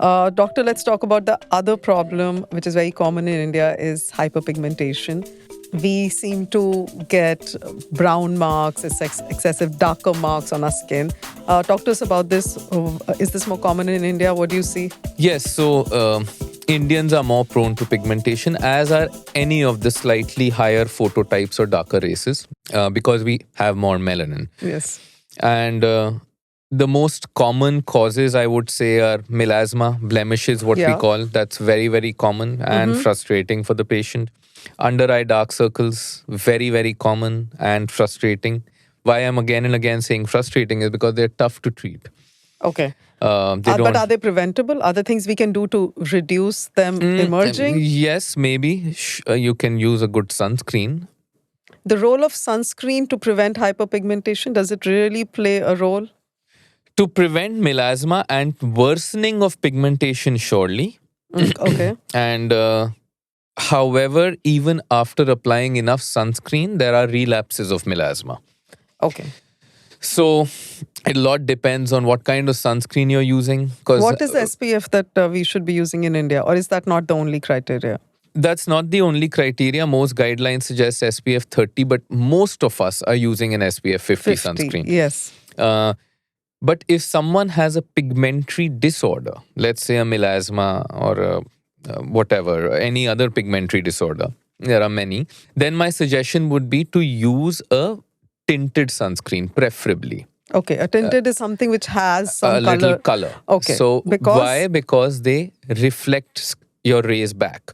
Doctor, let's talk about the other problem, which is very common in India, is hyperpigmentation. We seem to get brown marks, excessive darker marks on our skin. Talk to us about this. Is this more common in India? What do you see? Yes, so Indians are more prone to pigmentation, as are any of the slightly higher phototypes or darker races, because we have more melanin. Yes. And the most common causes, I would say, are melasma, blemishes, what we Yeah. call. That's very, very common and frustrating for the patient. Under eye dark circles, very, very common and frustrating. Why I'm again and again saying frustrating is because they're tough to treat. Okay. They But are they preventable? Are there things we can do to reduce them emerging? Yes, maybe. You can use a good sunscreen. The role of sunscreen to prevent hyperpigmentation, does it really play a role? To prevent melasma and worsening of pigmentation, surely. Okay. And however, even after applying enough sunscreen, there are relapses of melasma. Okay. So a lot depends on what kind of sunscreen you're using. What is the SPF that we should be using in India, or is that not the only criteria? That's not the only criteria. Most guidelines suggest SPF 30, but most of us are using an SPF 50 sunscreen. Yes. But if someone has a pigmentary disorder, let's say a melasma or whatever, any other pigmentary disorder, there are many, then my suggestion would be to use a tinted sunscreen, preferably. Okay. A tinted is something which has some A little color. Okay. So Because- why? Because they reflect your rays back.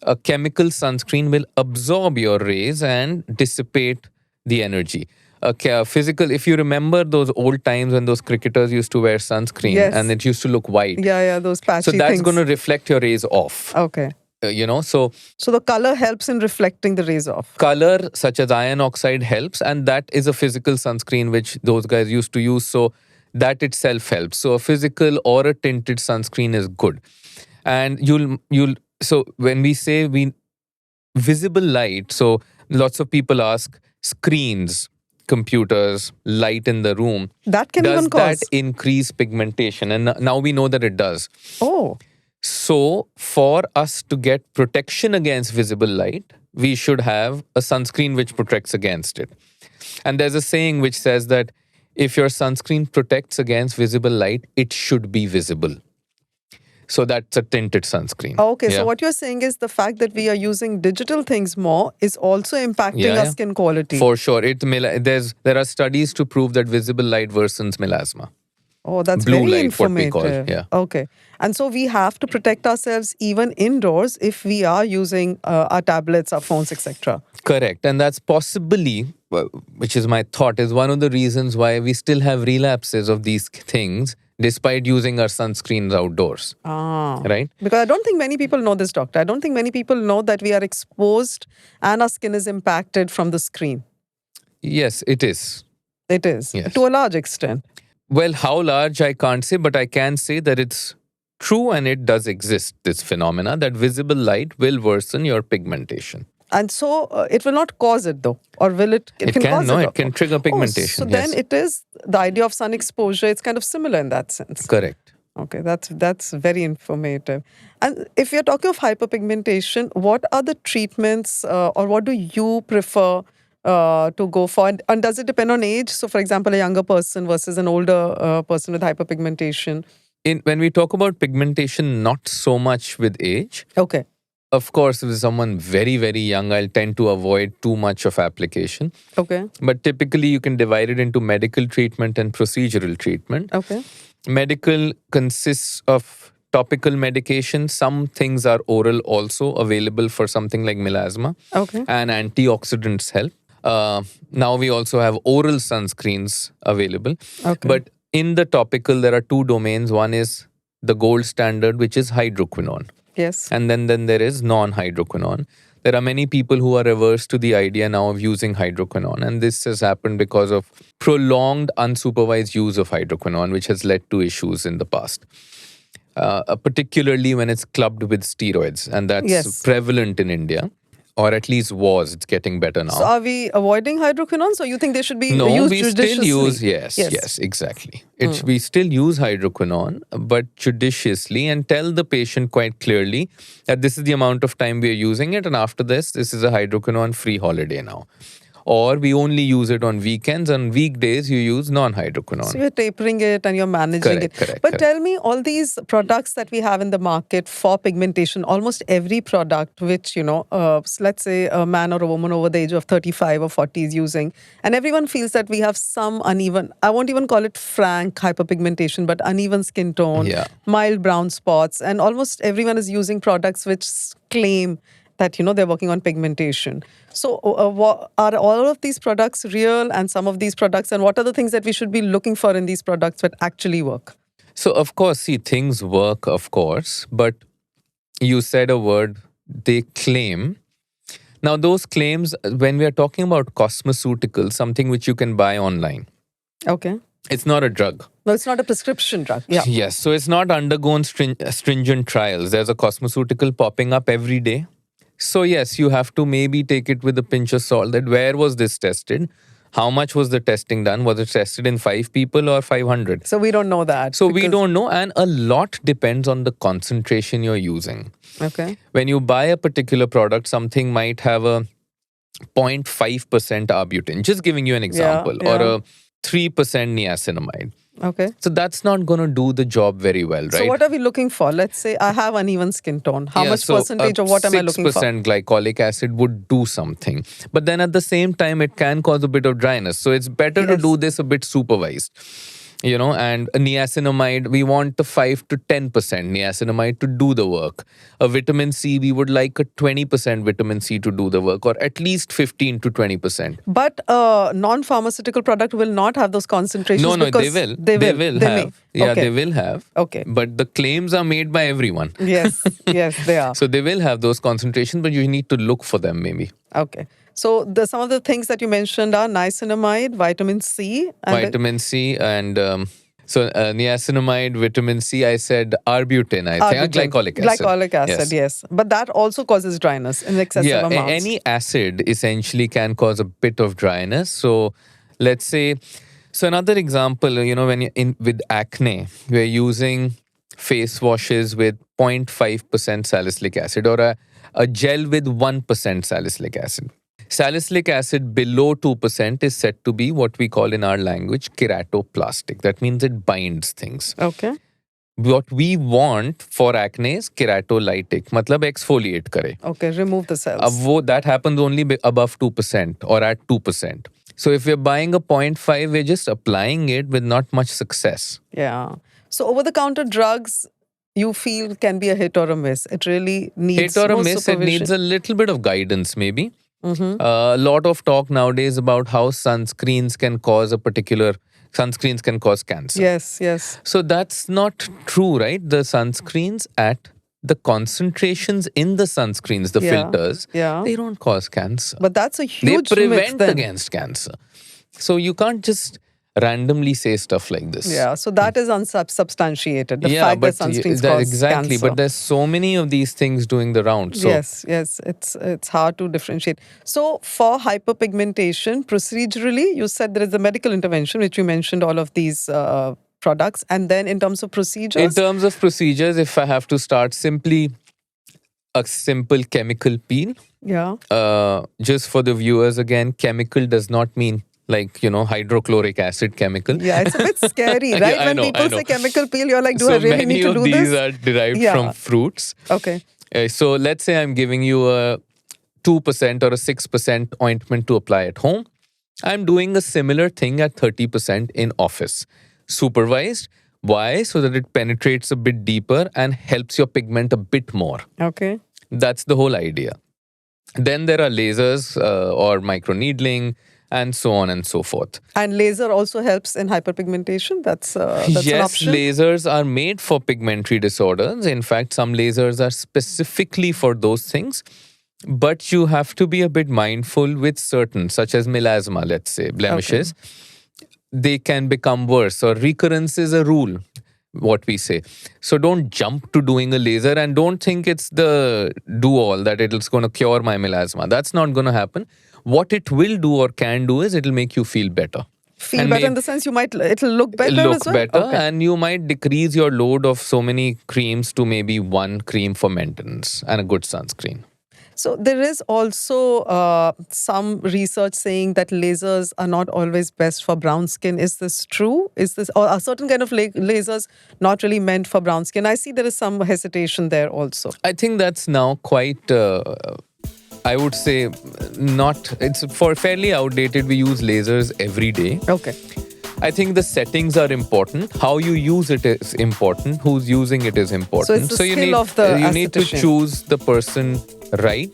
A chemical sunscreen will absorb your rays and dissipate the energy. A physical, if you remember those old times when those cricketers used to wear sunscreen Yes. and it used to look white. Yeah, those patchy So that's things. going to reflect your rays off. Okay. So So the color helps in reflecting the rays off. color such as iron oxide helps, and that is a physical sunscreen which those guys used to use. So that itself helps. So a physical or a tinted sunscreen is good. And so when we say visible light, so lots of people ask screens, computers, light in the room. That can Does even cause. that increase pigmentation? And now we know that it does. Oh, So for us to get protection against visible light, we should have a sunscreen which protects against it. And there's a saying which says that if your sunscreen protects against visible light, it should be visible. So that's a tinted sunscreen. okay. Yeah. So what you're saying is the fact that we are using digital things more is also impacting our skin quality. For sure. There are studies to prove that visible light worsens melasma. Oh, that's Blue very light, what we informative. call, yeah. Okay. And so we have to protect ourselves even indoors if we are using our tablets, our phones, etc. Correct. And that's possibly, which is my thought, is one of the reasons why we still have relapses of these things despite using our sunscreens outdoors. Right? Because I don't think many people know this, doctor. I don't think many people know that we are exposed and our skin is impacted from the screen. Yes, it is. It is, Yes. to a large extent. Well, how large I can't say, but I can say that it's true and it does exist, this phenomena, that visible light will worsen your pigmentation. And so it will not cause it though, or will it? It can can, cause no, it. it can trigger pigmentation, So then yes. it is the idea of sun exposure. It's kind of similar in that sense. Correct. Okay, that's very informative. And if you're talking of hyperpigmentation, what are the treatments or what do you prefer to go for? And does it depend on age? So, for example, a younger person versus an older person with hyperpigmentation. When we talk about pigmentation, not so much with age. Okay. Of course, if someone very, very young, I'll tend to avoid too much of application. Okay. But typically, you can divide it into medical treatment and procedural treatment. Okay. Medical consists of topical medication. Some things are oral also available for something like melasma. Okay. And antioxidants help. Now we also have oral sunscreens available. Okay. But in the topical, there are two domains. One is the gold standard, which is hydroquinone. Yes. And then there is non-hydroquinone. There are many people who are averse to the idea now of using hydroquinone. And this has happened because of prolonged unsupervised use of hydroquinone, which has led to issues in the past. Particularly when it's clubbed with steroids. And that's Yes. prevalent in India. or at least was. It's getting better now. So are we avoiding hydroquinones, or you think they should be No, used we still judiciously? use, yes, exactly. We still use hydroquinone, but judiciously, and tell the patient quite clearly that this is the amount of time we are using it, and after this is a hydroquinone free holiday now. Or we only use it on weekends, and weekdays you use non-hydroquinone. So you're tapering it and you're managing it. But tell me, all these products that we have in the market for pigmentation, almost every product which, let's say a man or a woman over the age of 35 or 40 is using, and everyone feels that we have some uneven, I won't even call it frank hyperpigmentation, but uneven skin tone, mild brown spots, and almost everyone is using products which claim that they're working on pigmentation. So are all of these products real, and some of these products, and what are the things that we should be looking for in these products that actually work? So of course, see, things work, of course, but you said a word, they claim. Now those claims, when we are talking about cosmeceuticals, something which you can buy online. Okay. It's not a drug. No, it's not a prescription drug. Yeah. Yes, so it's not undergone stringent trials. There's a cosmeceutical popping up every day. So yes, you have to maybe take it with a pinch of salt, that where was this tested? How much was the testing done? Was it tested in 5 people or 500? So we don't know that. So we don't know, and a lot depends on the concentration you're using. Okay. When you buy a particular product, something might have a 0.5% arbutin, just giving you an example, or a 3% niacinamide. Okay. So that's not going to do the job very well, right? So what are we looking for? Let's say I have uneven skin tone. How much percentage of what am I looking for? 6% glycolic acid would do something. But then at the same time, it can cause a bit of dryness. So it's better to do this a bit supervised. And a niacinamide, we want the 5 to 10% niacinamide to do the work. A vitamin C, we would like a 20% vitamin C to do the work, or at least 15 to 20%. But a non-pharmaceutical product will not have those concentrations. No, they will. They will have. Yeah, okay. They will have. Okay. But the claims are made by everyone. Yes, they are. So they will have those concentrations, but you need to look for them maybe. Okay. So some of the things that you mentioned are niacinamide, vitamin C. Vitamin C and niacinamide, vitamin C, I said arbutin, I think. Glycolic acid. Glycolic acid, yes. But that also causes dryness in excessive amounts. Any acid essentially can cause a bit of dryness. So let's say, another example, when you're with acne, we're using face washes with 0.5% salicylic acid, or a gel with 1% salicylic acid. Salicylic acid below 2% is said to be what we call in our language keratoplastic. That means it binds things. Okay. What we want for acne is keratolytic, matlab exfoliate kare. Okay, remove the cells. That happens only above 2% or at 2%. So if we're buying a 0.5, we're just applying it with not much success. Yeah. So over-the-counter drugs, you feel can be a hit or a miss. It really needs hit or a miss. Supervision. It needs a little bit of guidance maybe. A lot of talk nowadays about how sunscreens can cause cancer. Yes. So that's not true, right? The sunscreens at the concentrations in the sunscreens, the filters, they don't cause cancer. But that's a huge They prevent myth against cancer. So you can't just randomly say stuff like this. Yeah, so that is unsubstantiated. The fact that sunscreens cause cancer. But there's so many of these things doing the round. So. Yes, it's hard to differentiate. So for hyperpigmentation, procedurally, you said there is a medical intervention, which you mentioned all of these products. And then in terms of procedures? In terms of procedures, if I have to start simply, a simple chemical peel. Yeah. Just for the viewers again, chemical does not mean like, hydrochloric acid chemical. Yeah, it's a bit scary, right? When people say chemical peel, you're like, do I really need to do this? So many of these are derived from fruits. Okay. So let's say I'm giving you a 2% or a 6% ointment to apply at home. I'm doing a similar thing at 30% in office. Supervised. Why? So that it penetrates a bit deeper and helps your pigment a bit more. Okay. That's the whole idea. Then there are lasers or microneedling, and so on and so forth. And laser also helps in hyperpigmentation? That's an option? Yes, lasers are made for pigmentary disorders. In fact, some lasers are specifically for those things. But you have to be a bit mindful with certain, such as melasma, let's say, blemishes. Okay. They can become worse, or recurrence is a rule. what we say. So don't jump to doing a laser and don't think it's the do-all that it's going to cure my melasma. That's not going to happen. What it will do or can do is it'll make you feel better. Feel And better in the sense it'll look better look as well? better, Okay. and you might decrease your load of so many creams to maybe one cream for maintenance and a good sunscreen. So there is also some research saying that lasers are not always best for brown skin. Is this true? Or are certain kind of lasers not really meant for brown skin? I see there is some hesitation there also. I think that's now quite, I would say, it's for fairly outdated. We use lasers every day. Okay. I think the settings are important. How you use it is important. Who's using it is important. So it's the skill of the you need to esthetician. choose the person right.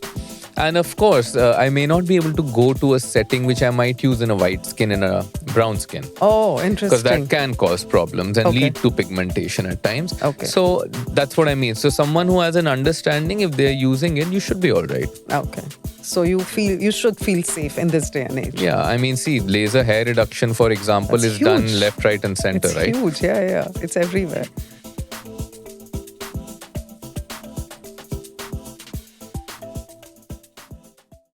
And of course, I may not be able to go to a setting which I might use in a white skin and a brown skin. Oh, Because interesting. that can cause problems and Okay. lead to pigmentation at times. Okay. So that's what I mean. So someone who has an understanding, if they're using it, you should be all right. Okay. So you should feel safe in this day and age. Yeah, I mean, see, laser hair reduction, for example, That's is done huge. left, right, and center, It's right? huge. Yeah. It's everywhere.